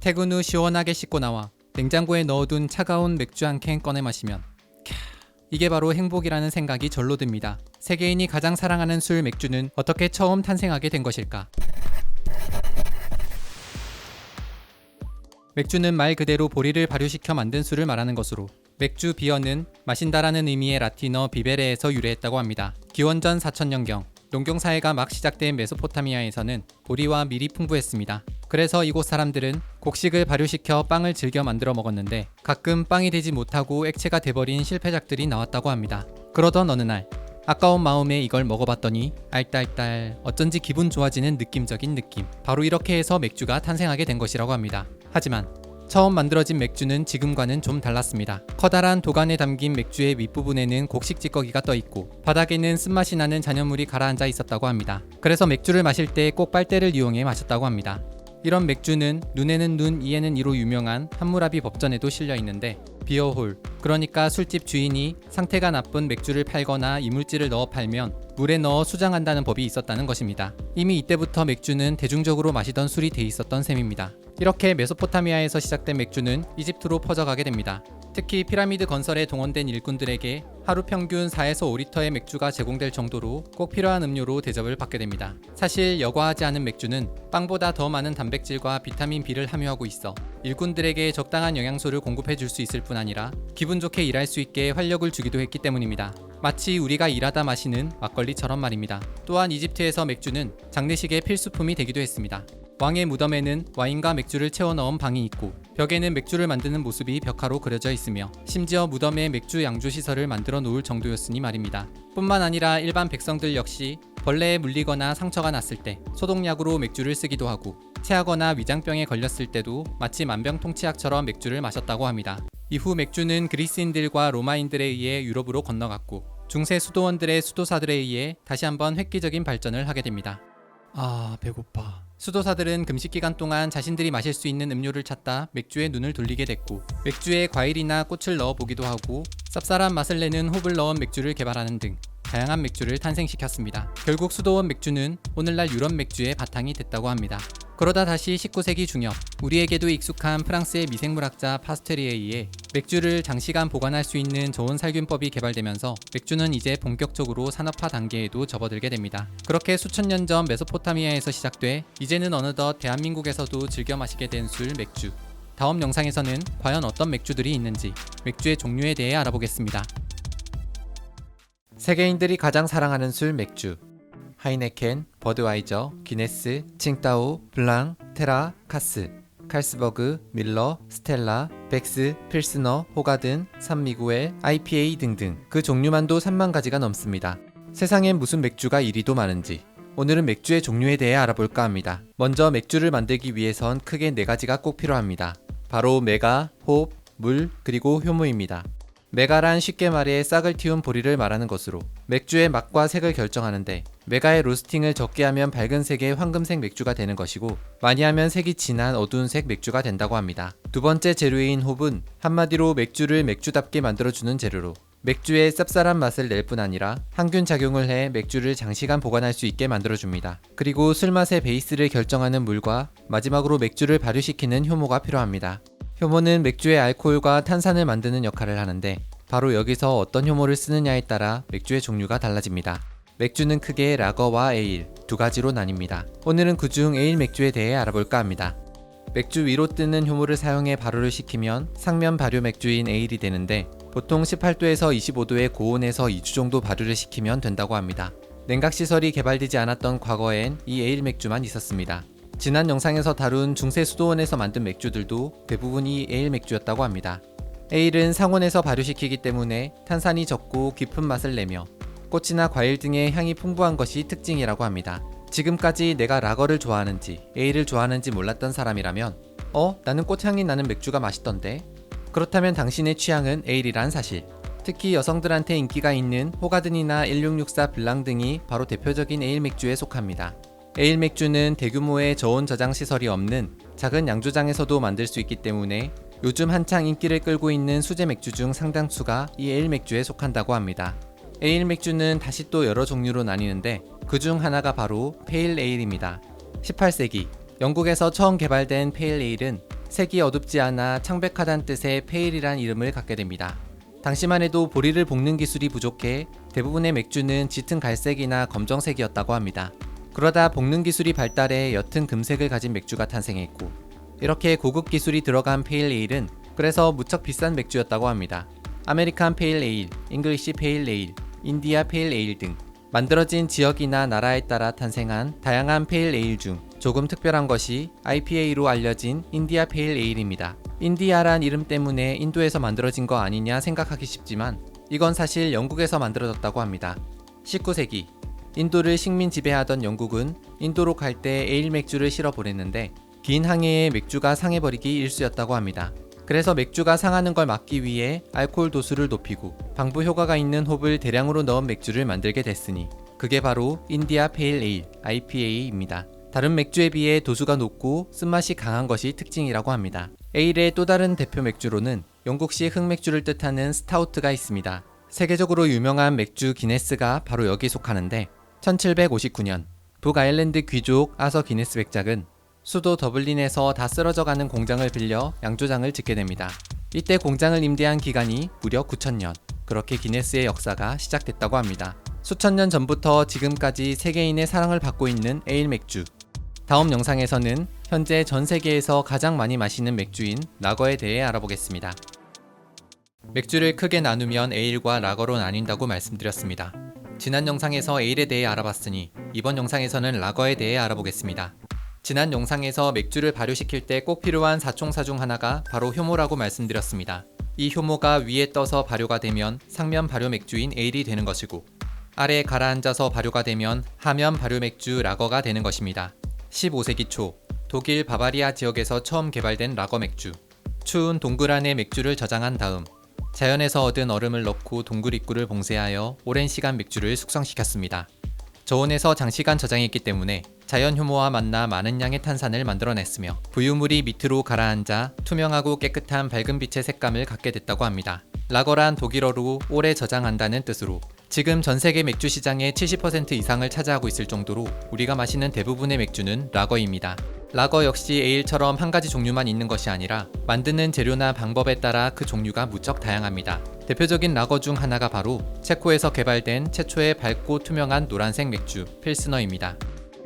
퇴근 후 시원하게 씻고 나와 냉장고에 넣어둔 차가운 맥주 한 캔 꺼내 마시면 이게 바로 행복이라는 생각이 절로 듭니다. 세계인이 가장 사랑하는 술 맥주는 어떻게 처음 탄생하게 된 것일까? 맥주는 말 그대로 보리를 발효시켜 만든 술을 말하는 것으로 맥주 비어는 마신다라는 의미의 라틴어 비베레에서 유래했다고 합니다. 기원전 4000년경 농경사회가 막 시작된 메소포타미아에서는 보리와 밀이 풍부했습니다. 그래서 이곳 사람들은 곡식을 발효시켜 빵을 즐겨 만들어 먹었는데 가끔 빵이 되지 못하고 액체가 돼버린 실패작들이 나왔다고 합니다. 그러던 어느 날 아까운 마음에 이걸 먹어봤더니 알딸딸 어쩐지 기분 좋아지는 느낌적인 느낌. 바로 이렇게 해서 맥주가 탄생하게 된 것이라고 합니다. 하지만 처음 만들어진 맥주는 지금과는 좀 달랐습니다. 커다란 도간에 담긴 맥주의 윗부분에는 곡식 찌꺼기가 떠있고 바닥에는 쓴맛이 나는 잔여물이 가라앉아 있었다고 합니다. 그래서 맥주를 마실 때 꼭 빨대를 이용해 마셨다고 합니다. 이런 맥주는 눈에는 눈, 이에는 이로 유명한 함무라비 법전에도 실려 있는데 비어홀, 그러니까 술집 주인이 상태가 나쁜 맥주를 팔거나 이물질을 넣어 팔면 물에 넣어 수장한다는 법이 있었다는 것입니다. 이미 이때부터 맥주는 대중적으로 마시던 술이 돼 있었던 셈입니다. 이렇게 메소포타미아에서 시작된 맥주는 이집트로 퍼져가게 됩니다. 특히 피라미드 건설에 동원된 일꾼들에게 하루 평균 4에서 5리터의 맥주가 제공될 정도로 꼭 필요한 음료로 대접을 받게 됩니다. 사실 여과하지 않은 맥주는 빵보다 더 많은 단백질과 비타민 B를 함유하고 있어 일꾼들에게 적당한 영양소를 공급해 줄 수 있을 뿐 아니라 기분 좋게 일할 수 있게 활력을 주기도 했기 때문입니다. 마치 우리가 일하다 마시는 막걸리처럼 말입니다. 또한 이집트에서 맥주는 장례식의 필수품이 되기도 했습니다. 왕의 무덤에는 와인과 맥주를 채워 넣은 방이 있고 벽에는 맥주를 만드는 모습이 벽화로 그려져 있으며 심지어 무덤에 맥주 양조 시설을 만들어 놓을 정도였으니 말입니다. 뿐만 아니라 일반 백성들 역시 벌레에 물리거나 상처가 났을 때 소독약으로 맥주를 쓰기도 하고 체하거나 위장병에 걸렸을 때도 마치 만병통치약처럼 맥주를 마셨다고 합니다. 이후 맥주는 그리스인들과 로마인들에 의해 유럽으로 건너갔고 중세 수도원들의 수도사들에 의해 다시 한번 획기적인 발전을 하게 됩니다. 아, 배고파. 수도사들은 금식기간 동안 자신들이 마실 수 있는 음료를 찾다 맥주에 눈을 돌리게 됐고 맥주에 과일이나 꽃을 넣어보기도 하고 쌉쌀한 맛을 내는 홉을 넣은 맥주를 개발하는 등 다양한 맥주를 탄생시켰습니다. 결국 수도원 맥주는 오늘날 유럽 맥주의 바탕이 됐다고 합니다. 그러다 다시 19세기 중엽 우리에게도 익숙한 프랑스의 미생물학자 파스테리에 의해 맥주를 장시간 보관할 수 있는 저온 살균법이 개발되면서 맥주는 이제 본격적으로 산업화 단계에도 접어들게 됩니다. 그렇게 수천 년 전 메소포타미아에서 시작돼 이제는 어느덧 대한민국에서도 즐겨 마시게 된 술 맥주. 다음 영상에서는 과연 어떤 맥주들이 있는지 맥주의 종류에 대해 알아보겠습니다. 세계인들이 가장 사랑하는 술 맥주. 하이네켄, 버드와이저, 기네스, 칭따오, 블랑, 테라, 카스, 칼스버그, 밀러, 스텔라, 벡스, 필스너, 호가든, 산미구엘, IPA 등등 그 종류만도 3만 가지가 넘습니다. 세상엔 무슨 맥주가 이리도 많은지 오늘은 맥주의 종류에 대해 알아볼까 합니다. 먼저 맥주를 만들기 위해선 크게 4가지가 꼭 필요합니다. 바로 메가, 홉, 물, 그리고 효모입니다. 메가란 쉽게 말해 싹을 틔운 보리를 말하는 것으로 맥주의 맛과 색을 결정하는데 메가의 로스팅을 적게 하면 밝은 색의 황금색 맥주가 되는 것이고 많이 하면 색이 진한 어두운 색 맥주가 된다고 합니다. 두 번째 재료인 홉은 한마디로 맥주를 맥주답게 만들어주는 재료로 맥주의 쌉쌀한 맛을 낼 뿐 아니라 항균 작용을 해 맥주를 장시간 보관할 수 있게 만들어줍니다. 그리고 술맛의 베이스를 결정하는 물과 마지막으로 맥주를 발효시키는 효모가 필요합니다. 효모는 맥주의 알코올과 탄산을 만드는 역할을 하는데 바로 여기서 어떤 효모를 쓰느냐에 따라 맥주의 종류가 달라집니다. 맥주는 크게 라거와 에일 두 가지로 나뉩니다. 오늘은 그중 에일 맥주에 대해 알아볼까 합니다. 맥주 위로 뜨는 효모를 사용해 발효를 시키면 상면 발효 맥주인 에일이 되는데 보통 18도에서 25도의 고온에서 2주 정도 발효를 시키면 된다고 합니다. 냉각시설이 개발되지 않았던 과거엔 이 에일 맥주만 있었습니다. 지난 영상에서 다룬 중세 수도원에서 만든 맥주들도 대부분이 에일 맥주였다고 합니다. 에일은 상온에서 발효시키기 때문에 탄산이 적고 깊은 맛을 내며 꽃이나 과일 등의 향이 풍부한 것이 특징이라고 합니다. 지금까지 내가 라거를 좋아하는지 에일을 좋아하는지 몰랐던 사람이라면 나는 꽃향이 나는 맥주가 맛있던데? 그렇다면 당신의 취향은 에일이란 사실. 특히 여성들한테 인기가 있는 호가든이나 1664 블랑 등이 바로 대표적인 에일 맥주에 속합니다. 에일 맥주는 대규모의 저온 저장 시설이 없는 작은 양조장에서도 만들 수 있기 때문에 요즘 한창 인기를 끌고 있는 수제 맥주 중 상당수가 이 에일 맥주에 속한다고 합니다. 에일 맥주는 다시 또 여러 종류로 나뉘는데 그중 하나가 바로 페일 에일입니다. 18세기 영국에서 처음 개발된 페일 에일은 색이 어둡지 않아 창백하다는 뜻의 페일이란 이름을 갖게 됩니다. 당시만 해도 보리를 볶는 기술이 부족해 대부분의 맥주는 짙은 갈색이나 검정색이었다고 합니다. 그러다 볶는 기술이 발달해 옅은 금색을 가진 맥주가 탄생했고, 이렇게 고급 기술이 들어간 페일 에일은 그래서 무척 비싼 맥주였다고 합니다. 아메리칸 페일 에일, 잉글리시 페일 에일, 인디아 페일 에일 등 만들어진 지역이나 나라에 따라 탄생한 다양한 페일 에일 중 조금 특별한 것이 IPA로 알려진 인디아 페일 에일입니다. 인디아란 이름 때문에 인도에서 만들어진 거 아니냐 생각하기 쉽지만 이건 사실 영국에서 만들어졌다고 합니다. 19세기 인도를 식민 지배하던 영국은 인도로 갈 때 에일 맥주를 실어 보냈는데 긴 항해에 맥주가 상해버리기 일쑤였다고 합니다. 그래서 맥주가 상하는 걸 막기 위해 알코올 도수를 높이고 방부 효과가 있는 홉을 대량으로 넣은 맥주를 만들게 됐으니 그게 바로 인디아 페일 에일 IPA입니다. 다른 맥주에 비해 도수가 높고 쓴맛이 강한 것이 특징이라고 합니다. 에일의 또 다른 대표 맥주로는 영국식 흑맥주를 뜻하는 스타우트가 있습니다. 세계적으로 유명한 맥주 기네스가 바로 여기 속하는데 1759년 북아일랜드 귀족 아서 기네스 백작은 수도 더블린에서 다 쓰러져가는 공장을 빌려 양조장을 짓게 됩니다. 이때 공장을 임대한 기간이 무려 9,000년. 그렇게 기네스의 역사가 시작됐다고 합니다. 수천 년 전부터 지금까지 세계인의 사랑을 받고 있는 에일 맥주. 다음 영상에서는 현재 전 세계에서 가장 많이 마시는 맥주인 라거에 대해 알아보겠습니다. 맥주를 크게 나누면 에일과 라거로 나뉜다고 말씀드렸습니다. 지난 영상에서 에일에 대해 알아봤으니 이번 영상에서는 라거에 대해 알아보겠습니다. 지난 영상에서 맥주를 발효시킬 때 꼭 필요한 사총사 중 하나가 바로 효모라고 말씀드렸습니다. 이 효모가 위에 떠서 발효가 되면 상면 발효 맥주인 에일이 되는 것이고, 아래에 가라앉아서 발효가 되면 하면 발효 맥주 라거가 되는 것입니다. 15세기 초 독일 바바리아 지역에서 처음 개발된 라거 맥주. 추운 동굴 안에 맥주를 저장한 다음 자연에서 얻은 얼음을 넣고 동굴 입구를 봉쇄하여 오랜 시간 맥주를 숙성시켰습니다. 저온에서 장시간 저장했기 때문에 자연 효모와 만나 많은 양의 탄산을 만들어냈으며 부유물이 밑으로 가라앉아 투명하고 깨끗한 밝은 빛의 색감을 갖게 됐다고 합니다. 라거란 독일어로 오래 저장한다는 뜻으로 지금 전 세계 맥주 시장의 70% 이상을 차지하고 있을 정도로 우리가 마시는 대부분의 맥주는 라거입니다. 라거 역시 에일처럼 한 가지 종류만 있는 것이 아니라 만드는 재료나 방법에 따라 그 종류가 무척 다양합니다. 대표적인 라거 중 하나가 바로 체코에서 개발된 최초의 밝고 투명한 노란색 맥주 필스너입니다.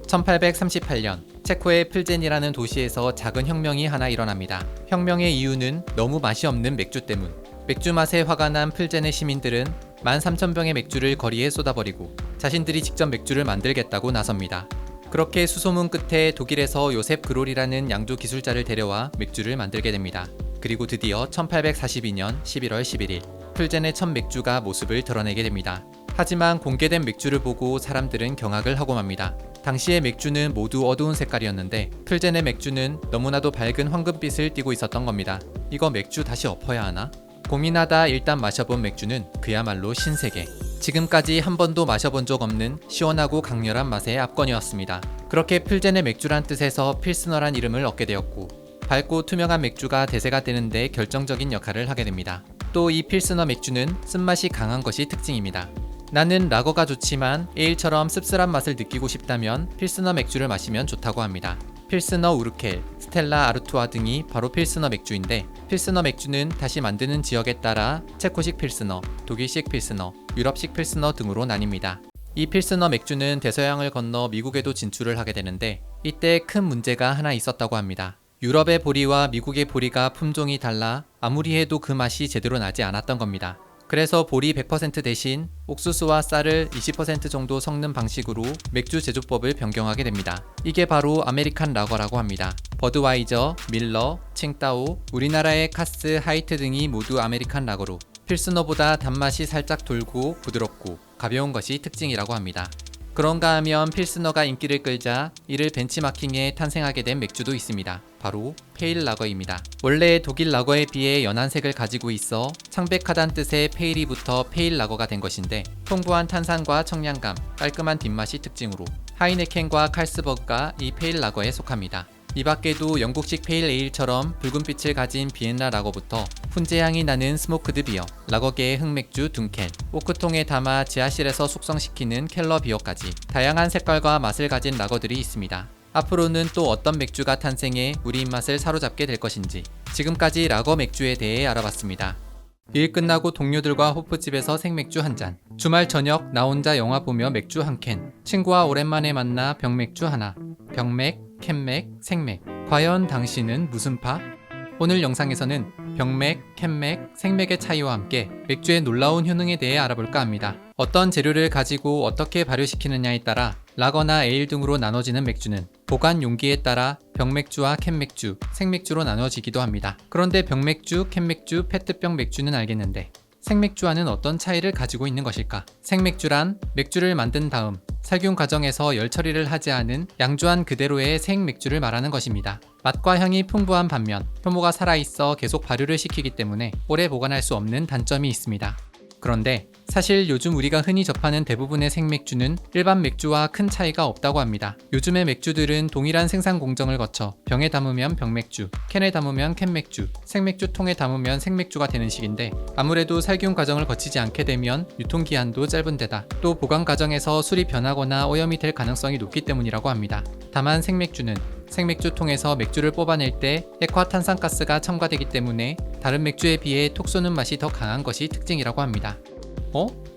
1838년 체코의 플젠이라는 도시에서 작은 혁명이 하나 일어납니다. 혁명의 이유는 너무 맛이 없는 맥주 때문. 맥주 맛에 화가 난 플젠의 시민들은 13,000병의 맥주를 거리에 쏟아버리고 자신들이 직접 맥주를 만들겠다고 나섭니다. 그렇게 수소문 끝에 독일에서 요셉 그롤이라는 양조 기술자를 데려와 맥주를 만들게 됩니다. 그리고 드디어 1842년 11월 11일 플젠의 첫 맥주가 모습을 드러내게 됩니다. 하지만 공개된 맥주를 보고 사람들은 경악을 하고 맙니다. 당시의 맥주는 모두 어두운 색깔이었는데 플젠의 맥주는 너무나도 밝은 황금빛을 띠고 있었던 겁니다. 이거 맥주 다시 엎어야 하나? 고민하다 일단 마셔본 맥주는 그야말로 신세계. 지금까지 한 번도 마셔본 적 없는 시원하고 강렬한 맛의 압권이었습니다. 그렇게 플젠의 맥주란 뜻에서 필스너란 이름을 얻게 되었고, 밝고 투명한 맥주가 대세가 되는데 결정적인 역할을 하게 됩니다. 또 이 필스너 맥주는 쓴맛이 강한 것이 특징입니다. 나는 라거가 좋지만 에일처럼 씁쓸한 맛을 느끼고 싶다면 필스너 맥주를 마시면 좋다고 합니다. 필스너 우르켈, 스텔라 아르투아 등이 바로 필스너 맥주인데, 필스너 맥주는 다시 만드는 지역에 따라 체코식 필스너, 독일식 필스너, 유럽식 필스너 등으로 나뉩니다. 이 필스너 맥주는 대서양을 건너 미국에도 진출을 하게 되는데 이때 큰 문제가 하나 있었다고 합니다. 유럽의 보리와 미국의 보리가 품종이 달라 아무리 해도 그 맛이 제대로 나지 않았던 겁니다. 그래서 보리 100% 대신 옥수수와 쌀을 20% 정도 섞는 방식으로 맥주 제조법을 변경하게 됩니다. 이게 바로 아메리칸 라거라고 합니다. 버드와이저, 밀러, 칭따오, 우리나라의 카스, 하이트 등이 모두 아메리칸 라거로 필스너보다 단맛이 살짝 돌고 부드럽고 가벼운 것이 특징이라고 합니다. 그런가 하면 필스너가 인기를 끌자 이를 벤치마킹해 탄생하게 된 맥주도 있습니다. 바로 페일 라거입니다. 원래 독일 라거에 비해 연한 색을 가지고 있어 창백하다는 뜻의 페일이 붙어 페일 라거가 된 것인데, 풍부한 탄산과 청량감, 깔끔한 뒷맛이 특징으로 하이네켄과 칼스버그가 이 페일 라거에 속합니다. 이 밖에도 영국식 페일 에일처럼 붉은빛을 가진 비엔나 라거부터 훈제향이 나는 스모크드 비어, 라거계의 흑맥주 둔켈, 오크통에 담아 지하실에서 숙성시키는 켈러 비어까지 다양한 색깔과 맛을 가진 라거들이 있습니다. 앞으로는 또 어떤 맥주가 탄생해 우리 입맛을 사로잡게 될 것인지 지금까지 라거 맥주에 대해 알아봤습니다. 일 끝나고 동료들과 호프집에서 생맥주 한 잔, 주말 저녁 나 혼자 영화 보며 맥주 한 캔, 친구와 오랜만에 만나 병맥주 하나, 병맥, 캔맥, 생맥. 과연 당신은 무슨 파? 오늘 영상에서는 병맥, 캔맥, 생맥의 차이와 함께 맥주의 놀라운 효능에 대해 알아볼까 합니다. 어떤 재료를 가지고 어떻게 발효시키느냐에 따라 라거나 에일 등으로 나눠지는 맥주는 보관 용기에 따라 병맥주와 캔맥주, 생맥주로 나눠지기도 합니다. 그런데 병맥주, 캔맥주, 페트병 맥주는 알겠는데 생맥주와는 어떤 차이를 가지고 있는 것일까? 생맥주란 맥주를 만든 다음 살균 과정에서 열 처리를 하지 않은 양조한 그대로의 생맥주를 말하는 것입니다. 맛과 향이 풍부한 반면 효모가 살아있어 계속 발효를 시키기 때문에 오래 보관할 수 없는 단점이 있습니다. 그런데 사실 요즘 우리가 흔히 접하는 대부분의 생맥주는 일반 맥주와 큰 차이가 없다고 합니다. 요즘의 맥주들은 동일한 생산 공정을 거쳐 병에 담으면 병맥주, 캔에 담으면 캔맥주, 생맥주 통에 담으면 생맥주가 되는 식인데 아무래도 살균 과정을 거치지 않게 되면 유통기한도 짧은 데다 또 보관 과정에서 술이 변하거나 오염이 될 가능성이 높기 때문이라고 합니다. 다만 생맥주는 생맥주 통에서 맥주를 뽑아낼 때 액화탄산가스가 첨가되기 때문에 다른 맥주에 비해 톡 쏘는 맛이 더 강한 것이 특징이라고 합니다.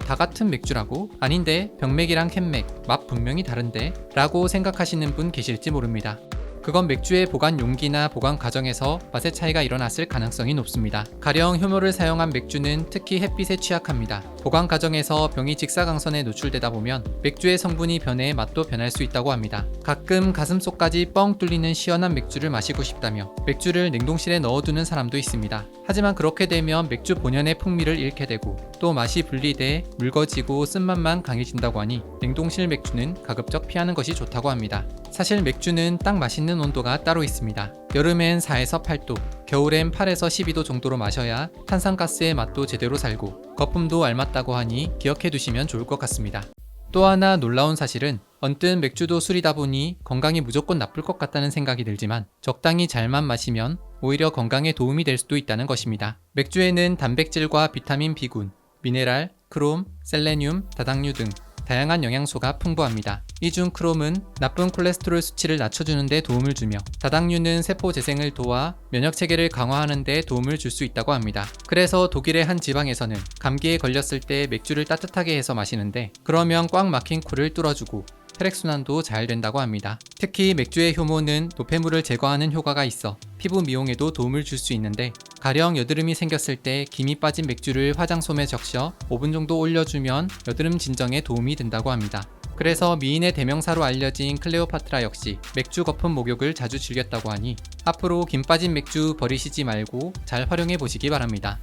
다 같은 맥주라고? 아닌데 병맥이랑 캔맥 맛 분명히 다른데? 라고 생각하시는 분 계실지 모릅니다. 그건 맥주의 보관 용기나 보관 과정에서 맛의 차이가 일어났을 가능성이 높습니다. 가령 효모를 사용한 맥주는 특히 햇빛에 취약합니다. 보관 과정에서 병이 직사광선에 노출되다 보면 맥주의 성분이 변해 맛도 변할 수 있다고 합니다. 가끔 가슴속까지 뻥 뚫리는 시원한 맥주를 마시고 싶다며 맥주를 냉동실에 넣어두는 사람도 있습니다. 하지만 그렇게 되면 맥주 본연의 풍미를 잃게 되고 또 맛이 분리돼 묽어지고 쓴맛만 강해진다고 하니 냉동실 맥주는 가급적 피하는 것이 좋다고 합니다. 사실 맥주는 딱 맛있는 온도가 따로 있습니다. 여름엔 4에서 8도, 겨울엔 8에서 12도 정도로 마셔야 탄산가스의 맛도 제대로 살고 거품도 알맞다고 하니 기억해 두시면 좋을 것 같습니다. 또 하나 놀라운 사실은 언뜻 맥주도 술이다 보니 건강이 무조건 나쁠 것 같다는 생각이 들지만 적당히 잘만 마시면 오히려 건강에 도움이 될 수도 있다는 것입니다. 맥주에는 단백질과 비타민 B군, 미네랄, 크롬, 셀레늄, 다당류 등 다양한 영양소가 풍부합니다. 이 중 크롬은 나쁜 콜레스테롤 수치를 낮춰주는 데 도움을 주며 다당류는 세포 재생을 도와 면역 체계를 강화하는 데 도움을 줄 수 있다고 합니다. 그래서 독일의 한 지방에서는 감기에 걸렸을 때 맥주를 따뜻하게 해서 마시는데 그러면 꽉 막힌 코를 뚫어주고 혈액순환도 잘 된다고 합니다. 특히 맥주의 효모는 노폐물을 제거하는 효과가 있어 피부 미용에도 도움을 줄 수 있는데 가령 여드름이 생겼을 때 김이 빠진 맥주를 화장솜에 적셔 5분 정도 올려주면 여드름 진정에 도움이 된다고 합니다. 그래서 미인의 대명사로 알려진 클레오파트라 역시 맥주 거품 목욕을 자주 즐겼다고 하니 앞으로 김 빠진 맥주 버리시지 말고 잘 활용해 보시기 바랍니다.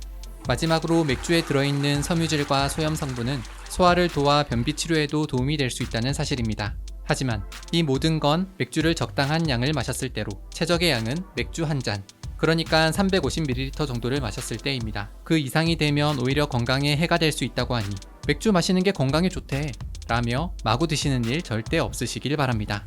마지막으로 맥주에 들어있는 섬유질과 소염 성분은 소화를 도와 변비 치료에도 도움이 될 수 있다는 사실입니다. 하지만 이 모든 건 맥주를 적당한 양을 마셨을 때로 최적의 양은 맥주 한 잔, 그러니까 350ml 정도를 마셨을 때입니다. 그 이상이 되면 오히려 건강에 해가 될 수 있다고 하니 맥주 마시는 게 건강에 좋대 라며 마구 드시는 일 절대 없으시길 바랍니다.